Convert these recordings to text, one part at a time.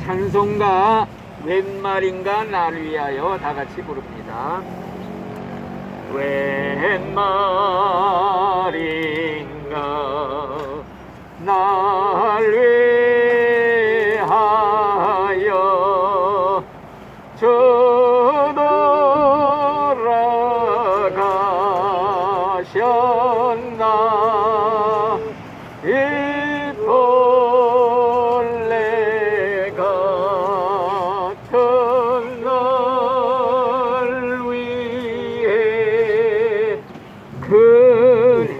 찬송가 웬 말인가 날 위하여 다 같이 부릅니다. 웬 말인가 날 위하여 저돌아가셨나 이 벌레 같은 날 위해 은혜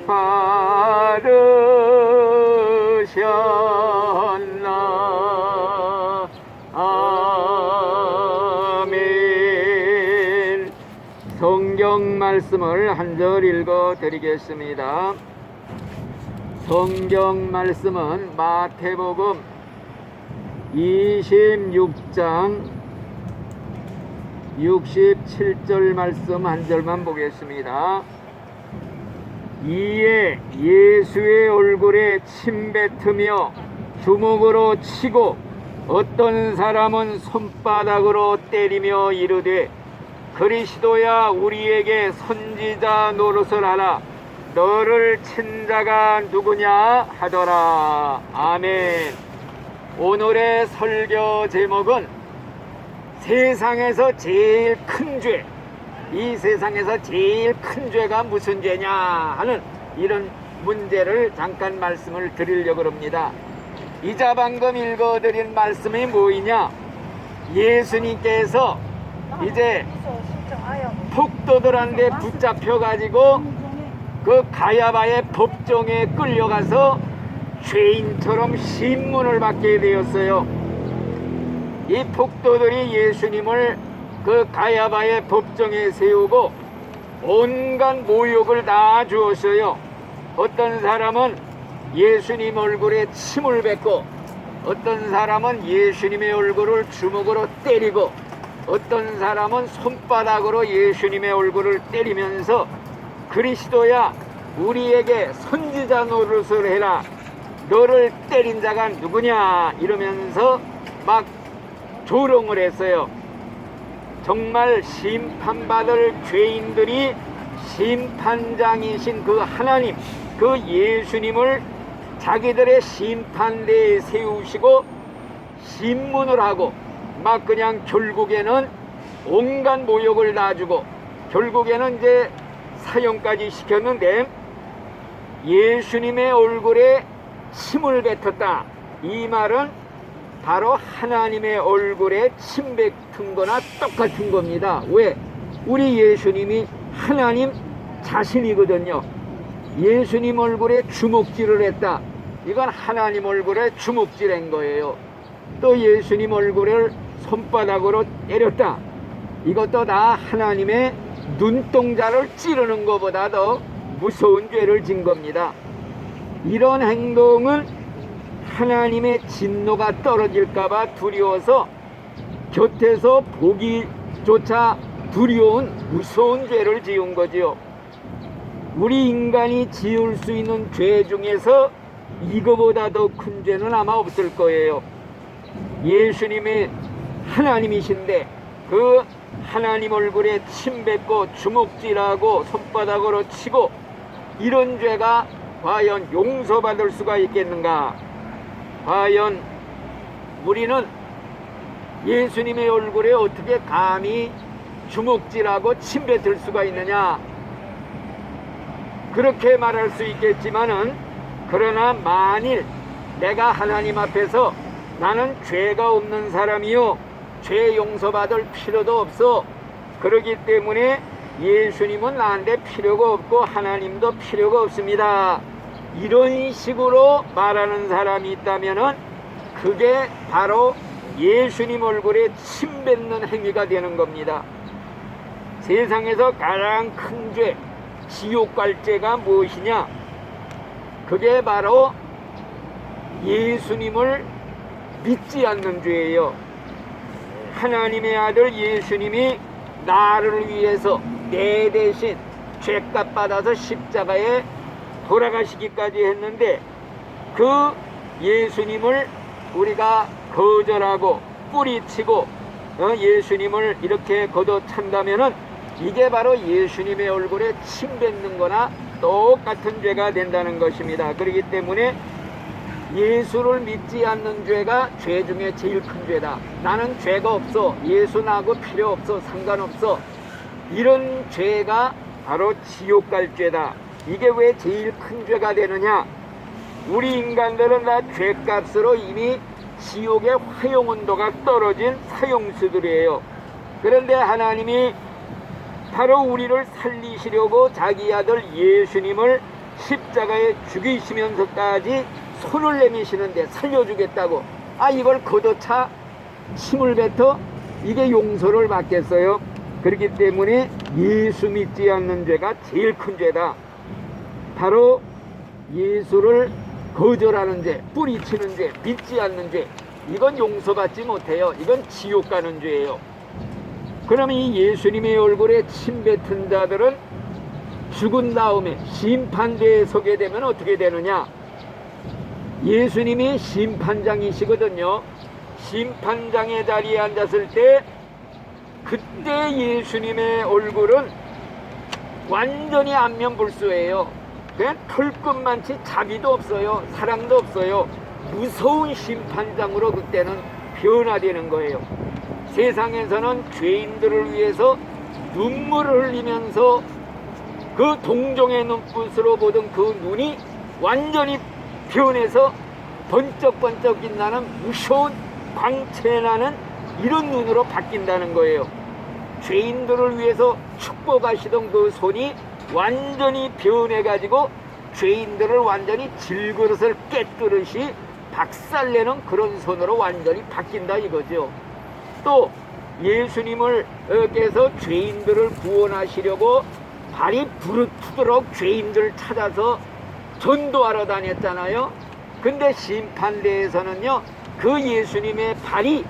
받으셨나. 아멘. 성경 말씀을 한 절 읽어 드리겠습니다. 성경 말씀은 마태복음 26장 67절 말씀 한 절만 보겠습니다. 이에 예수의 얼굴에 침 뱉으며 주먹으로 치고 어떤 사람은 손바닥으로 때리며 이르되 그리스도야 우리에게 선지자 노릇을 하라. 너를 친 자가 누구냐 하더라. 아멘. 오늘의 설교 제목은 세상에서 제일 큰 죄, 이 세상에서 제일 큰 죄가 무슨 죄냐 하는 이런 문제를 잠깐 말씀을 드리려고 합니다. 이자 방금 읽어드린 말씀이 뭐이냐? 예수님께서 이제 폭도들한테 붙잡혀가지고 그 가야바의 법정에 끌려가서 죄인처럼 신문을 받게 되었어요. 이 폭도들이 예수님을 그 가야바의 법정에 세우고 온갖 모욕을 다 주었어요. 어떤 사람은 예수님 얼굴에 침을 뱉고, 어떤 사람은 예수님의 얼굴을 주먹으로 때리고, 어떤 사람은 손바닥으로 예수님의 얼굴을 때리면서 그리스도야 우리에게 선지자 노릇을 해라. 너를 때린 자가 누구냐 이러면서 막 조롱을 했어요. 정말 심판받을 죄인들이 심판장이신 그 하나님, 그 예수님을 자기들의 심판대에 세우시고 신문을 하고 막 그냥 결국에는 온갖 모욕을 다 주고 결국에는 이제 사형까지 시켰는데 예수님의 얼굴에 침을 뱉었다. 이 말은 바로 하나님의 얼굴에 침 뱉은 거나 똑같은 겁니다. 왜? 우리 예수님이 하나님 자신이거든요. 예수님 얼굴에 주먹질을 했다. 이건 하나님 얼굴에 주먹질한 거예요. 또 예수님 얼굴을 손바닥으로 때렸다. 이것도 다 하나님의 눈동자를 찌르는 것보다 더 무서운 죄를 진 겁니다. 이런 행동은 하나님의 진노가 떨어질까봐 두려워서 곁에서 보기조차 두려운 무서운 죄를 지은 거지요. 우리 인간이 지을 수 있는 죄 중에서 이거보다 더 큰 죄는 아마 없을 거예요. 예수님이 하나님이신데 그 하나님 얼굴에 침 뱉고 주먹질하고 손바닥으로 치고 이런 죄가 과연 용서받을 수가 있겠는가? 과연 우리는 예수님의 얼굴에 어떻게 감히 주먹질하고 침 뱉을 수가 있느냐? 그렇게 말할 수 있겠지만은 그러나 만일 내가 하나님 앞에서 나는 죄가 없는 사람이요 죄 용서받을 필요도 없어. 그러기 때문에 예수님은 나한테 필요가 없고 하나님도 필요가 없습니다. 이런 식으로 말하는 사람이 있다면은 그게 바로 예수님 얼굴에 침 뱉는 행위가 되는 겁니다. 세상에서 가장 큰 죄, 지옥 갈 죄가 무엇이냐? 그게 바로 예수님을 믿지 않는 죄예요. 하나님의 아들 예수님이 나를 위해서 내 대신 죄값 받아서 십자가에 돌아가시기까지 했는데 그 예수님을 우리가 거절하고 뿌리치고 예수님을 이렇게 걷어찬다면은 이게 바로 예수님의 얼굴에 침 뱉는 거나 똑같은 죄가 된다는 것입니다. 그렇기 때문에 예수를 믿지 않는 죄가 죄 중에 제일 큰 죄다. 나는 죄가 없어, 예수 나하고 필요 없어, 상관없어, 이런 죄가 바로 지옥 갈 죄다. 이게 왜 제일 큰 죄가 되느냐? 우리 인간들은 다 죄값으로 이미 지옥의 화용 온도가 떨어진 사형수들이에요. 그런데 하나님이 바로 우리를 살리시려고 자기 아들 예수님을 십자가에 죽이시면서까지 손을 내미시는데 살려주겠다고, 이걸 걷어차 침을 뱉어 이게 용서를 받겠어요? 그렇기 때문에 예수 믿지 않는 죄가 제일 큰 죄다. 바로 예수를 거절하는 죄, 뿌리치는 죄, 믿지 않는 죄, 이건 용서받지 못해요. 이건 지옥 가는 죄예요. 그러면 이 예수님의 얼굴에 침 뱉은 자들은 죽은 다음에 심판대에 서게 되면 어떻게 되느냐? 예수님이 심판장이시거든요. 심판장의 자리에 앉았을 때 그때 예수님의 얼굴은 완전히 안면불수예요. 그냥 털끝만치 자비도 없어요. 사랑도 없어요. 무서운 심판장으로 그때는 변화되는 거예요. 세상에서는 죄인들을 위해서 눈물을 흘리면서 그 동정의 눈빛으로 보던 그 눈이 완전히 변해서 번쩍번쩍 빛나는 무서운 광채나는 이런 눈으로 바뀐다는 거예요. 죄인들을 위해서 축복하시던 그 손이 완전히 변해가지고 죄인들을 완전히 질그릇을 깨뜨듯이 박살내는 그런 손으로 완전히 바뀐다 이거죠. 또 예수님께서 죄인들을 구원하시려고 발이 부르트도록 죄인들을 찾아서 전도하러 다녔잖아요. 근데 심판대에서는요, 그 예수님의 발이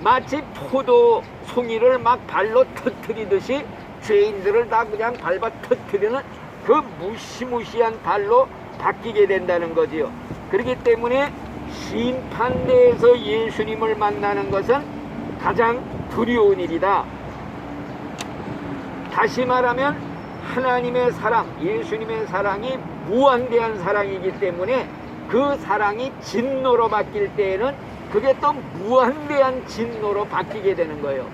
마치 포도 송이를 막 발로 터뜨리듯이 죄인들을 다 그냥 밟아 터뜨리는 그 무시무시한 발로 바뀌게 된다는 거지요. 그렇기 때문에 심판대에서 예수님을 만나는 것은 가장 두려운 일이다. 다시 말하면 하나님의 사랑, 예수님의 사랑이 무한대한 사랑이기 때문에 그 사랑이 진노로 바뀔 때에는 그게 또 무한대한 진노로 바뀌게 되는 거예요.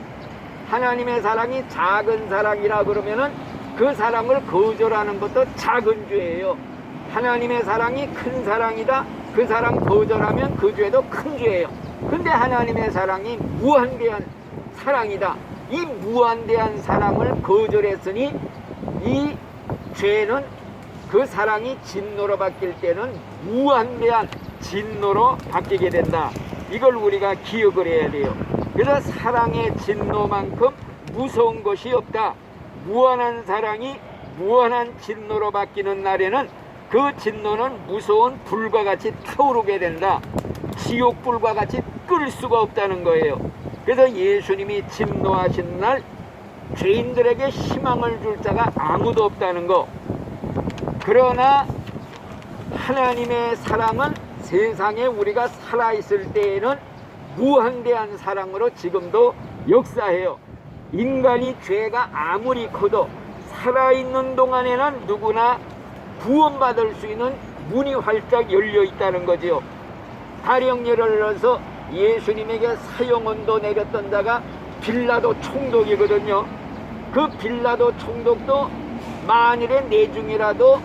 하나님의 사랑이 작은 사랑이라 그러면은 그 사랑을 거절하는 것도 작은 죄예요. 하나님의 사랑이 큰 사랑이다, 그 사랑 거절하면 그 죄도 큰 죄예요. 근데 하나님의 사랑이 무한대한 사랑이다. 이 무한대한 사랑을 거절했으니 이 죄는 그 사랑이 진노로 바뀔 때는 무한대한 진노로 바뀌게 된다. 이걸 우리가 기억을 해야 돼요. 그래서 사랑의 진노만큼 무서운 것이 없다. 무한한 사랑이 무한한 진노로 바뀌는 날에는 그 진노는 무서운 불과 같이 타오르게 된다. 지옥불과 같이 끌 수가 없다는 거예요. 그래서 예수님이 진노하신 날 죄인들에게 희망을 줄 자가 아무도 없다는 거. 그러나 하나님의 사랑은 세상에 우리가 살아있을 때에는 무한대한 사랑으로 지금도 역사해요. 인간이 죄가 아무리 커도 살아있는 동안에는 누구나 구원받을 수 있는 문이 활짝 열려 있다는 거지요. 가령 예를 들어서 예수님에게 사형원도 내렸던 자가 빌라도 총독이거든요. 그 빌라도 총독도 만일에 내중이라도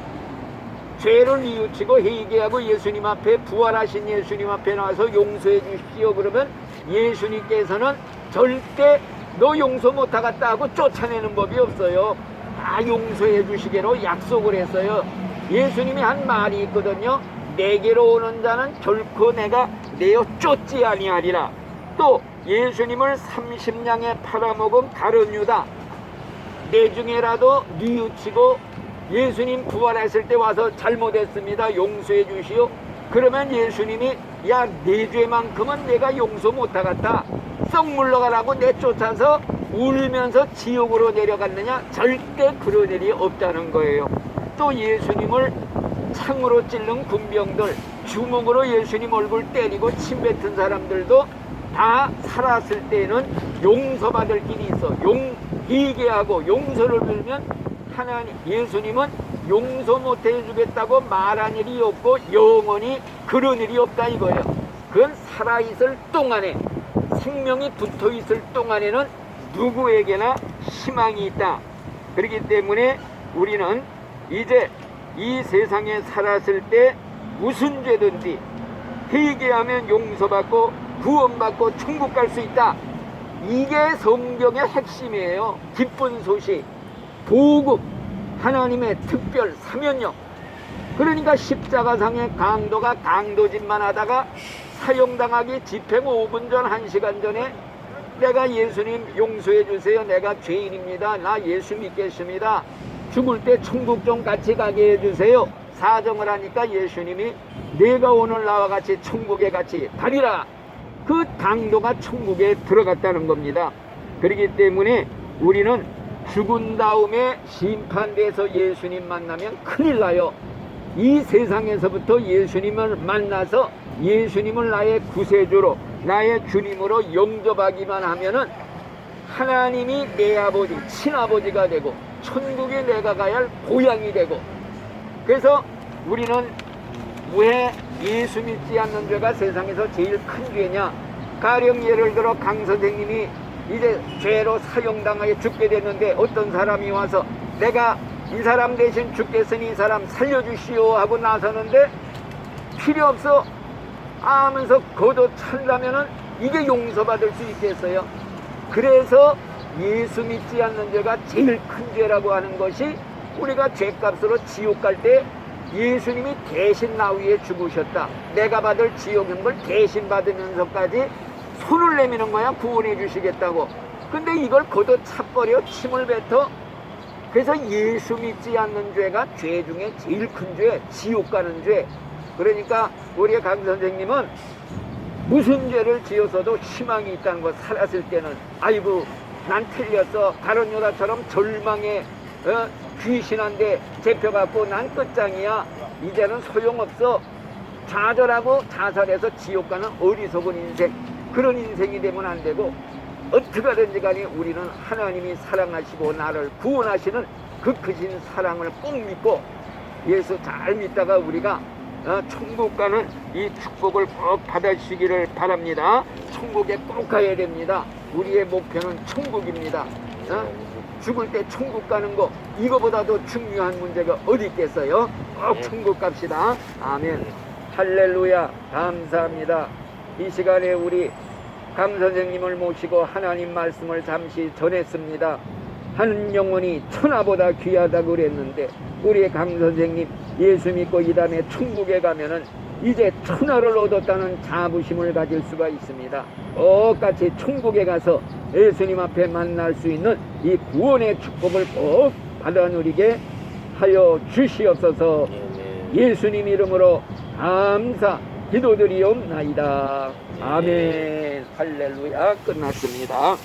죄를 뉘우치고 회개하고 예수님 앞에, 부활하신 예수님 앞에 나와서 용서해 주십시오 그러면 예수님께서는 절대 너 용서 못하겠다 하고 쫓아내는 법이 없어요. 다 용서해 주시기로 약속을 했어요. 예수님이 한 말이 있거든요. 내게로 오는 자는 결코 내가 내어 쫓지 아니하리라. 또 예수님을 30냥에 팔아먹은 가룟 유다, 내중에라도 뉘우치고 예수님 부활했을 때 와서 잘못했습니다, 용서해 주시오 그러면 예수님이 야, 내 죄만큼은 내가 용서 못하겠다, 썩 물러가라고 내쫓아서 울면서 지옥으로 내려갔느냐? 절대 그런 일이 없다는 거예요. 또 예수님을 창으로 찔른 군병들, 주먹으로 예수님 얼굴 때리고 침 뱉은 사람들도 다 살았을 때는 용서받을 길이 있어. 회개하고 용서를 빌면 하나님, 예수님은 용서 못 해주겠다고 말한 일이 없고 영원히 그런 일이 없다 이거예요. 그건 살아있을 동안에, 생명이 붙어있을 동안에는 누구에게나 희망이 있다. 그렇기 때문에 우리는 이제 이 세상에 살았을 때 무슨 죄든지 회개하면 용서받고 구원받고 천국 갈 수 있다. 이게 성경의 핵심이에요. 기쁜 소식, 복음, 하나님의 특별 사면력. 그러니까 십자가상의 강도가 강도짓만 하다가 사형당하기 집행 5분 전 1시간 전에 내가 예수님 용서해 주세요, 내가 죄인입니다, 나 예수 믿겠습니다, 죽을 때 천국 좀 같이 가게 해주세요 사정을 하니까 예수님이 내가 오늘 나와 같이 천국에 같이 가리라. 그 강도가 천국에 들어갔다는 겁니다. 그렇기 때문에 우리는 죽은 다음에 심판대에서 예수님 만나면 큰일 나요. 이 세상에서부터 예수님을 만나서 예수님을 나의 구세주로, 나의 주님으로 영접하기만 하면은 하나님이 내 아버지, 친아버지가 되고 천국에 내가 가야 할 고향이 되고. 그래서 우리는 왜 예수 믿지 않는 죄가 세상에서 제일 큰 죄냐? 가령 예를 들어 강 선생님이 이제 죄로 사형당하게 죽게 됐는데 어떤 사람이 와서 내가 이 사람 대신 죽겠으니 이 사람 살려주시오 하고 나서는데 필요 없어 하면서 걷어찬다면은 이게 용서받을 수 있겠어요? 그래서 예수 믿지 않는 죄가 제일 큰 죄라고 하는 것이, 우리가 죄값으로 지옥 갈 때 예수님이 대신 나 위에 죽으셨다, 내가 받을 지옥형을 대신 받으면서까지 손을 내미는 거야, 구원해 주시겠다고. 근데 이걸 걷어차버려, 침을 뱉어. 그래서 예수 믿지 않는 죄가 죄 중에 제일 큰 죄, 지옥 가는 죄. 그러니까 우리 강 선생님은 무슨 죄를 지어서도 희망이 있다는 거, 살았을 때는 아이고 난 틀렸어, 다른 여자처럼 절망에 귀신한테 잡혀갖고 난 끝장이야, 이제는 소용없어, 좌절하고 자살해서 지옥 가는 어리석은 인생, 그런 인생이 되면 안 되고, 어떻게든지 간에 우리는 하나님이 사랑하시고 나를 구원하시는 그 크신 사랑을 꼭 믿고 예수 잘 믿다가 우리가 천국 가는 이 축복을 꼭 받아주시기를 바랍니다. 천국에 꼭 가야 됩니다. 우리의 목표는 천국입니다. 죽을 때 천국 가는 거, 이거보다도 중요한 문제가 어디 있겠어요? 꼭 천국 갑시다. 아멘. 할렐루야. 감사합니다. 이 시간에 우리 강 선생님을 모시고 하나님 말씀을 잠시 전했습니다. 한 영혼이 천하보다 귀하다고 그랬는데 우리 강 선생님 예수 믿고 이 다음에 천국에 가면은 이제 천하를 얻었다는 자부심을 가질 수가 있습니다. 똑같이 천국에 가서 예수님 앞에 만날 수 있는 이 구원의 축복을 꼭 받아 누리게 하여 주시옵소서. 예수님 이름으로 감사 기도드리옵나이다. 아멘. 할렐루야. 끝났습니다.